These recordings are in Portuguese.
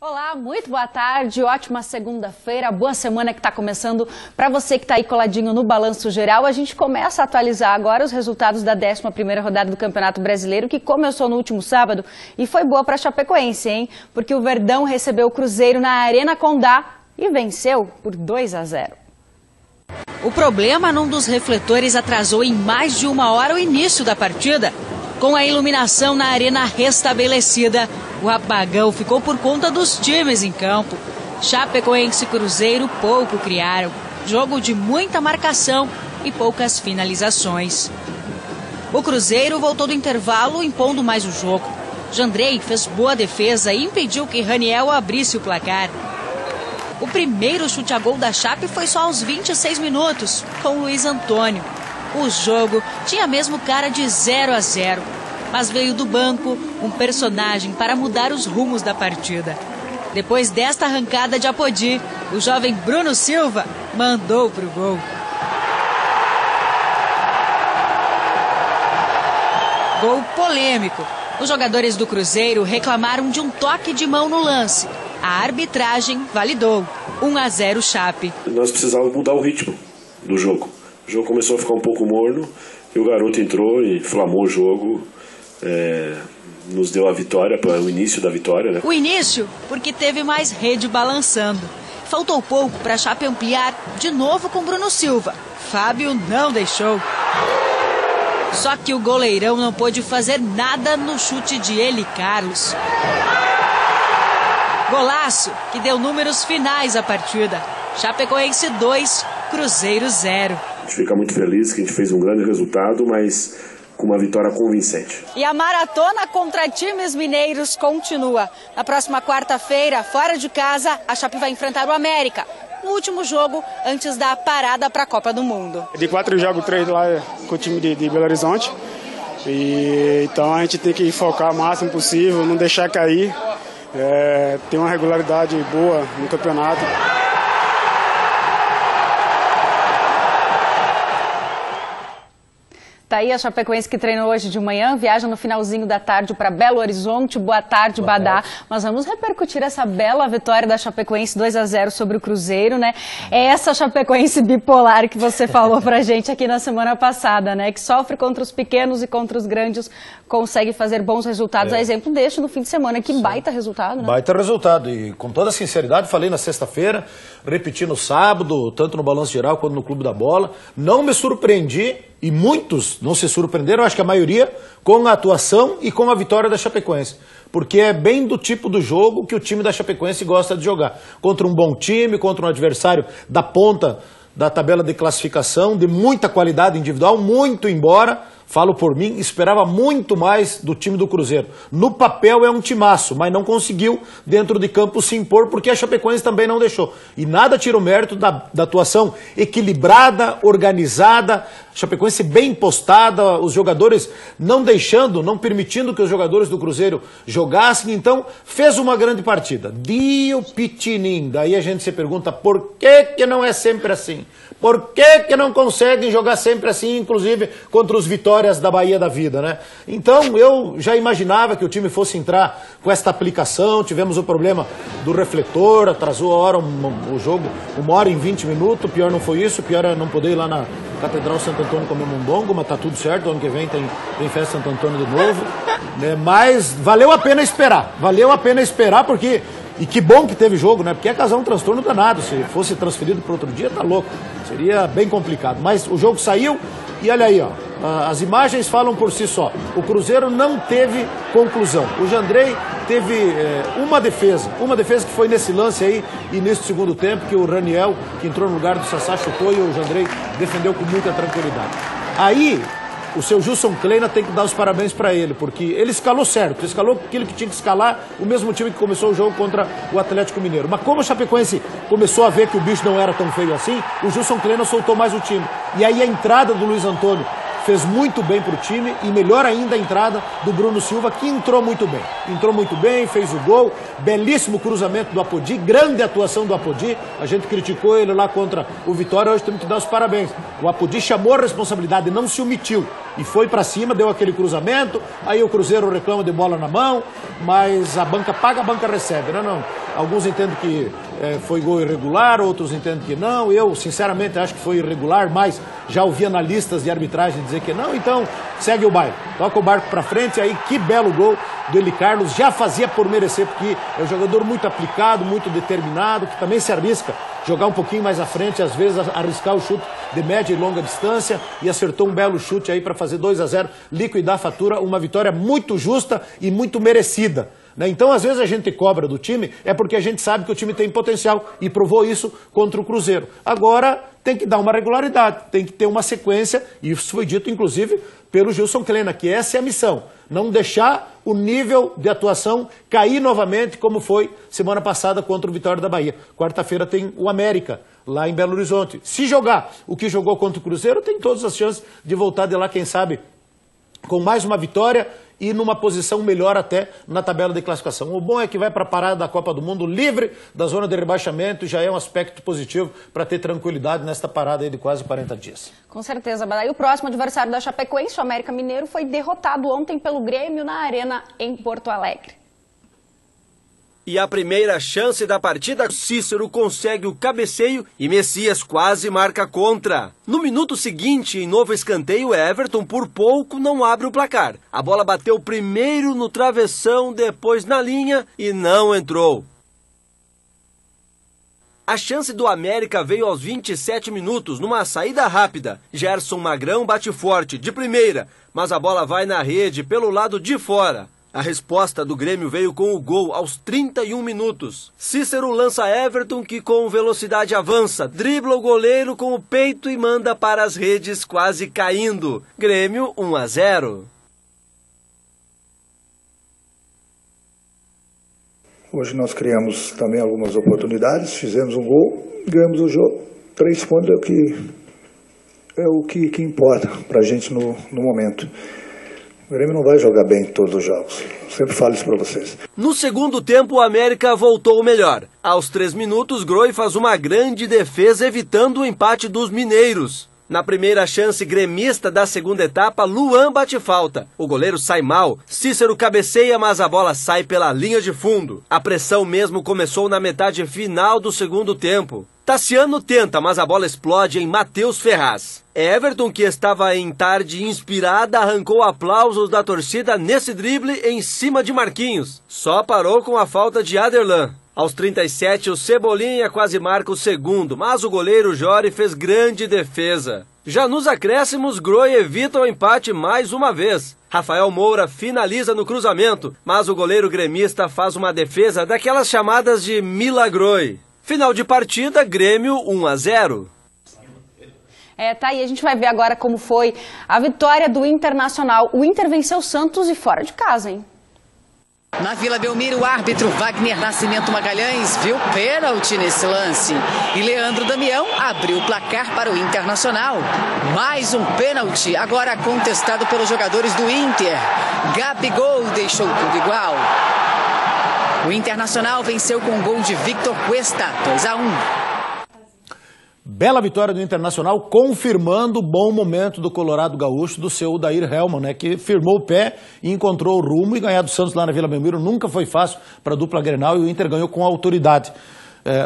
Olá, muito boa tarde, ótima segunda-feira, boa semana que está começando. Para você que está aí coladinho no Balanço Geral, a gente começa a atualizar agora os resultados da 11ª rodada do Campeonato Brasileiro, que começou no último sábado e foi boa para a Chapecoense, hein? Porque o Verdão recebeu o Cruzeiro na Arena Condá e venceu por 2-0. O problema num dos refletores atrasou em mais de uma hora o início da partida. Com a iluminação na arena restabelecida, o apagão ficou por conta dos times em campo. Chapecoense e Cruzeiro pouco criaram. Jogo de muita marcação e poucas finalizações. O Cruzeiro voltou do intervalo impondo mais o jogo. Jandrei fez boa defesa e impediu que Raniel abrisse o placar. O primeiro chute a gol da Chape foi só aos 26 minutos, com Luiz Antônio. O jogo tinha mesmo cara de 0-0, mas veio do banco um personagem para mudar os rumos da partida. Depois desta arrancada de Apodi, o jovem Bruno Silva mandou pro gol. Gol polêmico. Os jogadores do Cruzeiro reclamaram de um toque de mão no lance. A arbitragem validou. 1-0 Chape. Nós precisávamos mudar o ritmo do jogo. O jogo começou a ficar um pouco morno e o garoto entrou e inflamou o jogo, nos deu a vitória, o início da vitória, né? O início porque teve mais rede balançando. Faltou pouco para a Chape ampliar de novo com Bruno Silva. Fábio não deixou. Só que o goleirão não pôde fazer nada no chute de ele, Carlos. Golaço que deu números finais à partida. Chapecoense 2, Cruzeiro 0. A gente fica muito feliz que a gente fez um grande resultado, mas com uma vitória convincente. E a maratona contra times mineiros continua. Na próxima quarta-feira, fora de casa, a Chape vai enfrentar o América. No último jogo, antes da parada para a Copa do Mundo. De 4 jogos, 3 lá com o time de Belo Horizonte. Então a gente tem que focar o máximo possível, não deixar cair. Ter uma regularidade boa no campeonato. Tá aí a Chapecoense que treinou hoje de manhã, viaja no finalzinho da tarde para Belo Horizonte. Boa tarde, Badá. Mas vamos repercutir essa bela vitória da Chapecoense 2-0 sobre o Cruzeiro, né? É essa Chapecoense bipolar que você falou pra gente aqui na semana passada, né? Que sofre contra os pequenos e contra os grandes, consegue fazer bons resultados. A exemplo deste no fim de semana. Que baita resultado, né? Baita resultado. E com toda sinceridade, falei na sexta-feira, repeti no sábado, tanto no Balanço Geral quanto no Clube da Bola. Não me surpreendi. E muitos não se surpreenderam, acho que a maioria, com a atuação e com a vitória da Chapecoense. Porque é bem do tipo do jogo que o time da Chapecoense gosta de jogar. Contra um bom time, contra um adversário da ponta da tabela de classificação, de muita qualidade individual, muito embora, falo por mim, esperava muito mais do time do Cruzeiro. No papel é um timaço, mas não conseguiu dentro de campo se impor, porque a Chapecoense também não deixou. E nada tira o mérito da atuação equilibrada, organizada, Chapecoense bem postada, os jogadores não deixando, não permitindo que os jogadores do Cruzeiro jogassem, então fez uma grande partida. Dio Pitinim, daí a gente se pergunta por que não é sempre assim? Por que não conseguem jogar sempre assim, inclusive contra os Vitórias da Bahia da vida, né? Então eu já imaginava que o time fosse entrar com esta aplicação, tivemos o problema do refletor, atrasou a hora, o jogo, 1h20, o pior não foi isso, o pior é não poder ir lá na Catedral Santo Antônio comer mondongo, mas tá tudo certo, ano que vem tem festa Santo Antônio de novo, né? Mas valeu a pena esperar, porque, e que bom que teve jogo, né? Porque ia causar um transtorno danado, se fosse transferido para outro dia, tá louco, seria bem complicado, mas o jogo saiu e olha aí, ó, as imagens falam por si só, o Cruzeiro não teve conclusão, o Jandrei teve uma defesa que foi nesse lance aí, início do segundo tempo, que o Raniel, que entrou no lugar do Sassá, chutou e o Jandrei defendeu com muita tranquilidade. Aí, o seu Gilson Kleina tem que dar os parabéns para ele, porque ele escalou certo, escalou aquilo que tinha que escalar, o mesmo time que começou o jogo contra o Atlético Mineiro. Mas como o Chapecoense começou a ver que o bicho não era tão feio assim, o Gilson Kleina soltou mais o time. E aí a entrada do Luiz Antônio fez muito bem para o time e melhor ainda a entrada do Bruno Silva, que entrou muito bem, fez o gol, belíssimo cruzamento do Apodi, grande atuação do Apodi, a gente criticou ele lá contra o Vitória, hoje temos que dar os parabéns. O Apodi chamou a responsabilidade, não se omitiu e foi para cima, deu aquele cruzamento, aí o Cruzeiro reclama de bola na mão, mas a banca paga, a banca recebe, não. Alguns entendem que foi gol irregular, outros entendem que não. Eu, sinceramente, acho que foi irregular, mas já ouvi analistas de arbitragem dizer que não. Então, segue o baile. Toca o barco para frente. Aí, que belo gol do Eli Carlos. Já fazia por merecer, porque é um jogador muito aplicado, muito determinado, que também se arrisca jogar um pouquinho mais à frente, às vezes arriscar o chute de média e longa distância, e acertou um belo chute aí para fazer 2-0, liquidar a fatura, uma vitória muito justa e muito merecida. Então, às vezes a gente cobra do time, é porque a gente sabe que o time tem potencial e provou isso contra o Cruzeiro. Agora, tem que dar uma regularidade, tem que ter uma sequência, e isso foi dito, inclusive, pelo Gilson Kleina, que essa é a missão, não deixar o nível de atuação cair novamente, como foi semana passada contra o Vitória da Bahia. Quarta-feira tem o América, lá em Belo Horizonte. Se jogar o que jogou contra o Cruzeiro, tem todas as chances de voltar de lá, quem sabe, com mais uma vitória e numa posição melhor até na tabela de classificação. O bom é que vai para a parada da Copa do Mundo livre da zona de rebaixamento, já é um aspecto positivo para ter tranquilidade nesta parada aí de quase 40 dias. Com certeza, Badá. E o próximo adversário da Chapecoense, o América Mineiro, foi derrotado ontem pelo Grêmio na Arena em Porto Alegre. E a primeira chance da partida, Cícero consegue o cabeceio e Messias quase marca contra. No minuto seguinte, em novo escanteio, Everton por pouco não abre o placar. A bola bateu primeiro no travessão, depois na linha e não entrou. A chance do América veio aos 27 minutos, numa saída rápida. Gerson Magrão bate forte, de primeira, mas a bola vai na rede pelo lado de fora. A resposta do Grêmio veio com o gol aos 31 minutos. Cícero lança Everton, que com velocidade avança, dribla o goleiro com o peito e manda para as redes, quase caindo. Grêmio 1-0. Hoje nós criamos também algumas oportunidades, fizemos um gol, ganhamos o jogo. 3 pontos é o que importa para a gente no momento. O Grêmio não vai jogar bem em todos os jogos. Eu sempre falo isso para vocês. No segundo tempo, o América voltou melhor. Aos 3 minutos, Groi faz uma grande defesa, evitando o empate dos mineiros. Na primeira chance gremista da segunda etapa, Luan bate falta. O goleiro sai mal, Cícero cabeceia, mas a bola sai pela linha de fundo. A pressão mesmo começou na metade final do segundo tempo. Tassiano tenta, mas a bola explode em Matheus Ferraz. Everton, que estava em tarde inspirada, arrancou aplausos da torcida nesse drible em cima de Marquinhos. Só parou com a falta de Aderlan. Aos 37, o Cebolinha quase marca o segundo, mas o goleiro Jori fez grande defesa. Já nos acréscimos, Groi evita o empate mais uma vez. Rafael Moura finaliza no cruzamento, mas o goleiro gremista faz uma defesa daquelas chamadas de milagroi. Final de partida, Grêmio 1-0. Tá aí, a gente vai ver agora como foi a vitória do Internacional. O Inter venceu o Santos e fora de casa, hein? Na Vila Belmiro, o árbitro Wagner Nascimento Magalhães viu pênalti nesse lance. E Leandro Damião abriu o placar para o Internacional. Mais um pênalti, agora contestado pelos jogadores do Inter. Gabigol deixou tudo igual. O Internacional venceu com um gol de Victor Cuesta, 2-1. Bela vitória do Internacional, confirmando o bom momento do Colorado Gaúcho, do seu Dair Helman, né, que firmou o pé e encontrou o rumo, e ganhar do Santos lá na Vila Belmiro nunca foi fácil para a dupla Grenal, e o Inter ganhou com autoridade.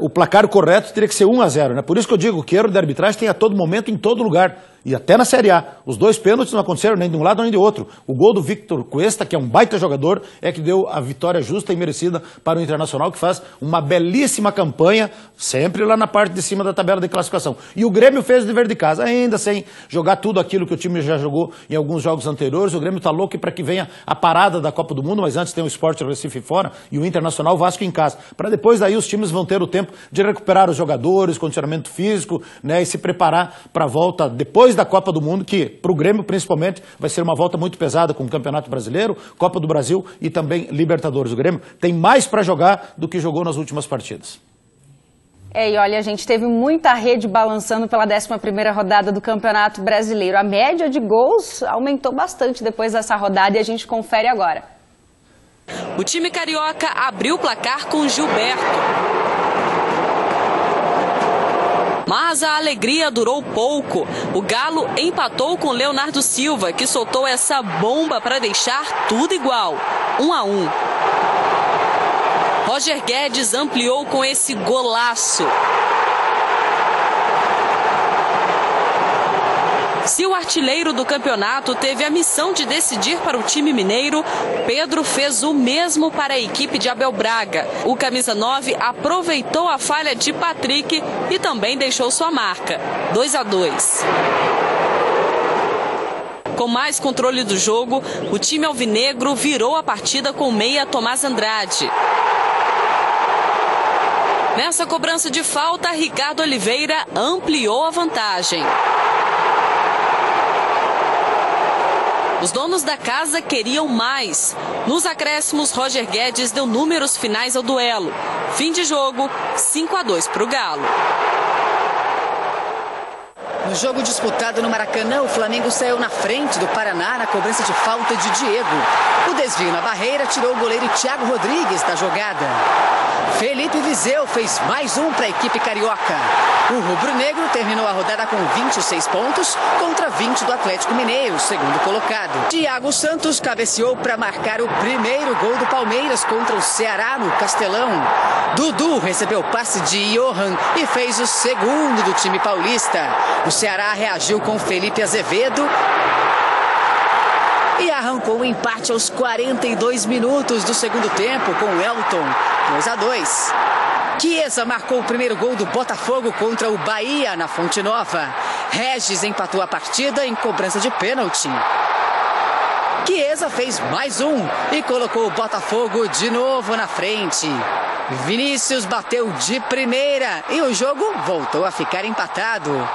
O placar correto teria que ser 1-0, né? Por isso que eu digo que erro de arbitragem tem a todo momento, em todo lugar. E até na Série A. Os 2 pênaltis não aconteceram nem de um lado nem de outro. O gol do Victor Cuesta, que é um baita jogador, é que deu a vitória justa e merecida para o Internacional, que faz uma belíssima campanha, sempre lá na parte de cima da tabela de classificação. E o Grêmio fez o dever de casa, ainda sem jogar tudo aquilo que o time já jogou em alguns jogos anteriores. O Grêmio está louco para que venha a parada da Copa do Mundo, mas antes tem o Sport Recife fora e o Internacional Vasco em casa. Para depois daí os times vão ter o tempo de recuperar os jogadores, condicionamento físico, né, e se preparar para a volta depois da Copa do Mundo, que para o Grêmio principalmente vai ser uma volta muito pesada com o Campeonato Brasileiro, Copa do Brasil e também Libertadores. O Grêmio tem mais para jogar do que jogou nas últimas partidas. E olha, a gente teve muita rede balançando pela 11ª rodada do Campeonato Brasileiro. A média de gols aumentou bastante depois dessa rodada e a gente confere agora. O time carioca abriu o placar com Gilberto. Mas a alegria durou pouco. O Galo empatou com Leonardo Silva, que soltou essa bomba para deixar tudo igual. 1-1. Roger Guedes ampliou com esse golaço. Se o artilheiro do campeonato teve a missão de decidir para o time mineiro, Pedro fez o mesmo para a equipe de Abel Braga. O camisa 9 aproveitou a falha de Patrick e também deixou sua marca, 2-2. Com mais controle do jogo, o time alvinegro virou a partida com o meia Tomás Andrade. Nessa cobrança de falta, Ricardo Oliveira ampliou a vantagem. Os donos da casa queriam mais. Nos acréscimos, Roger Guedes deu números finais ao duelo. Fim de jogo, 5-2 para o Galo. No jogo disputado no Maracanã, o Flamengo saiu na frente do Paraná na cobrança de falta de Diego. O desvio na barreira tirou o goleiro Thiago Rodrigues da jogada. Felipe Viseu fez mais um para a equipe carioca. O rubro-negro terminou a rodada com 26 pontos contra 20 do Atlético Mineiro, segundo colocado. Thiago Santos cabeceou para marcar o primeiro gol do Palmeiras contra o Ceará no Castelão. Dudu recebeu o passe de Johan e fez o segundo do time paulista. O Ceará reagiu com Felipe Azevedo e arrancou o empate aos 42 minutos do segundo tempo com o Elton, 2-2. Chiesa marcou o primeiro gol do Botafogo contra o Bahia na Fonte Nova. Regis empatou a partida em cobrança de pênalti. Chiesa fez mais um e colocou o Botafogo de novo na frente. Vinícius bateu de primeira e o jogo voltou a ficar empatado.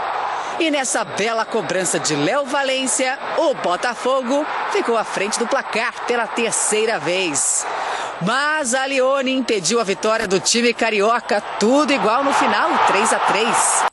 E nessa bela cobrança de Léo Valência, o Botafogo ficou à frente do placar pela terceira vez. Mas a Lione impediu a vitória do time carioca, tudo igual no final, 3-3.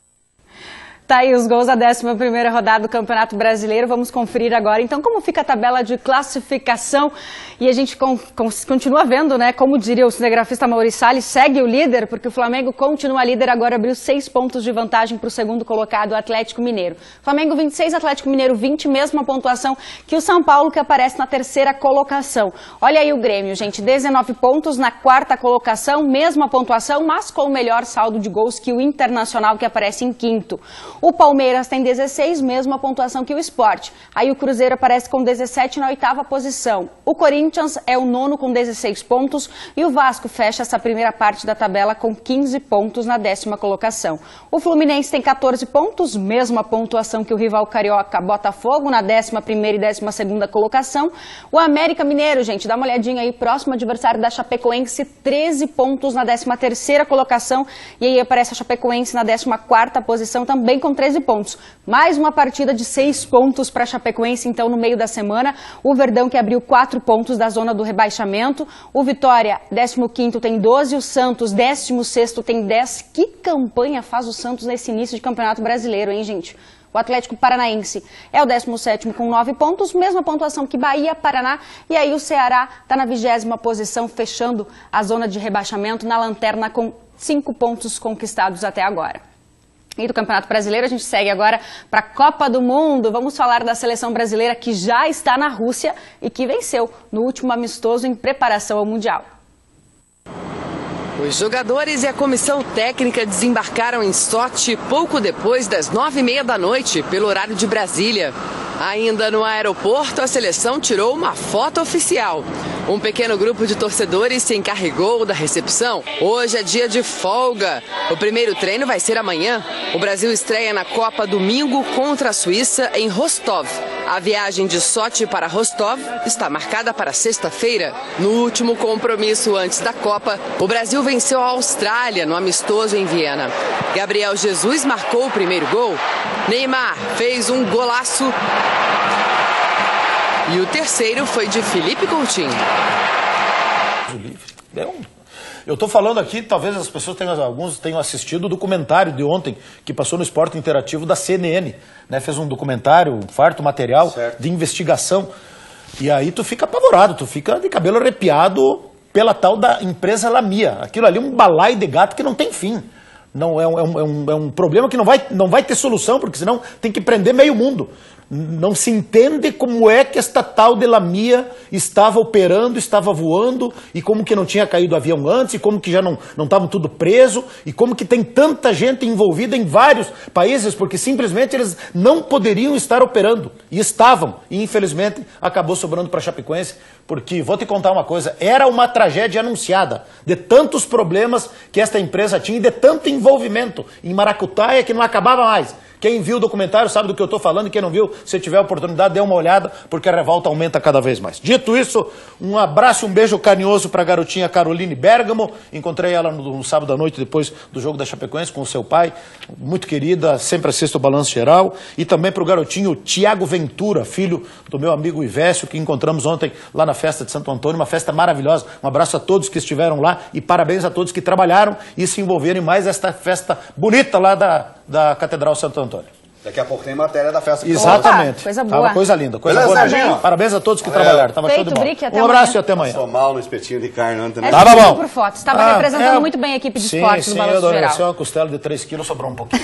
Tá aí os gols da 11ª rodada do Campeonato Brasileiro. Vamos conferir agora, então, como fica a tabela de classificação. E a gente continua vendo, né, como diria o cinegrafista Maurício Salles, segue o líder, porque o Flamengo continua líder, agora abriu 6 pontos de vantagem para o segundo colocado, o Atlético Mineiro. Flamengo 26, Atlético Mineiro 20, mesma pontuação que o São Paulo, que aparece na terceira colocação. Olha aí o Grêmio, gente, 19 pontos na quarta colocação, mesma pontuação, mas com o melhor saldo de gols que o Internacional, que aparece em quinto. O Palmeiras tem 16, mesma pontuação que o Sport. Aí o Cruzeiro aparece com 17 na 8ª posição. O Corinthians é o 9º com 16 pontos e o Vasco fecha essa primeira parte da tabela com 15 pontos na 10ª colocação. O Fluminense tem 14 pontos, mesma pontuação que o rival carioca Botafogo na 11ª e 12ª colocação. O América Mineiro, gente, dá uma olhadinha aí, próximo adversário da Chapecoense, 13 pontos na 13ª colocação. E aí aparece a Chapecoense na 14ª posição, também com 13 pontos. Mais uma partida de 6 pontos para a Chapecoense, então, no meio da semana. O Verdão, que abriu 4 pontos da zona do rebaixamento. O Vitória, 15º, tem 12. O Santos, 16º, tem 10. Que campanha faz o Santos nesse início de Campeonato Brasileiro, hein, gente? O Atlético Paranaense é o 17º com 9 pontos, mesma pontuação que Bahia, Paraná. E aí o Ceará está na 20ª posição, fechando a zona de rebaixamento na lanterna com 5 pontos conquistados até agora. E do Campeonato Brasileiro, a gente segue agora para a Copa do Mundo. Vamos falar da seleção brasileira que já está na Rússia e que venceu no último amistoso em preparação ao Mundial. Os jogadores e a comissão técnica desembarcaram em Sochi pouco depois das 9h30 da noite, pelo horário de Brasília. Ainda no aeroporto, a seleção tirou uma foto oficial. Um pequeno grupo de torcedores se encarregou da recepção. Hoje é dia de folga. O primeiro treino vai ser amanhã. O Brasil estreia na Copa domingo contra a Suíça em Rostov. A viagem de Sochi para Rostov está marcada para sexta-feira. No último compromisso antes da Copa, o Brasil venceu a Austrália no amistoso em Viena. Gabriel Jesus marcou o primeiro gol. Neymar fez um golaço. E o terceiro foi de Felipe Coutinho. Eu estou falando aqui, talvez as pessoas alguns tenham assistido o documentário de ontem, que passou no Esporte Interativo da CNN. Né? Fez um documentário, um farto material de investigação. E aí tu fica apavorado, tu fica de cabelo arrepiado pela tal da empresa Lamia. Aquilo ali é um balaio de gato que não tem fim. Não, é um problema que não vai ter solução, porque senão tem que prender meio mundo. Não se entende como é que esta tal de Lamia estava operando, estava voando, e como que não tinha caído o avião antes, e como que já não estavam tudo preso, e como que tem tanta gente envolvida em vários países, porque simplesmente eles não poderiam estar operando, e estavam, e infelizmente acabou sobrando para Chapecoense, porque, vou te contar uma coisa, era uma tragédia anunciada, de tantos problemas que esta empresa tinha, e de tanto envolvimento em maracutaia que não acabava mais. Quem viu o documentário sabe do que eu estou falando, e quem não viu, se tiver a oportunidade, dê uma olhada, porque a revolta aumenta cada vez mais. Dito isso, um abraço e um beijo carinhoso para a garotinha Caroline Bergamo. Encontrei ela no sábado à noite, depois do jogo da Chapecoense, com o seu pai, muito querida, sempre assiste o Balanço Geral. E também para o garotinho Tiago Ventura, filho do meu amigo Ivécio, que encontramos ontem lá na festa de Santo Antônio, uma festa maravilhosa. Um abraço a todos que estiveram lá e parabéns a todos que trabalharam e se envolveram em mais esta festa bonita lá da Catedral Santo Antônio. Daqui a pouco tem matéria da festa. Exatamente. Opa, coisa boa. Coisa linda. Coisa Beleza, boa. Serginho? Parabéns a todos que trabalharam. Tava show de bola. Um abraço e até amanhã. Passou mal no espetinho de carne ontem, né? Tava bom. Por foto. Estava representando muito bem a equipe de esportes do Balanço Geral. Sim, uma costela de 3 quilos, sobrou um pouquinho.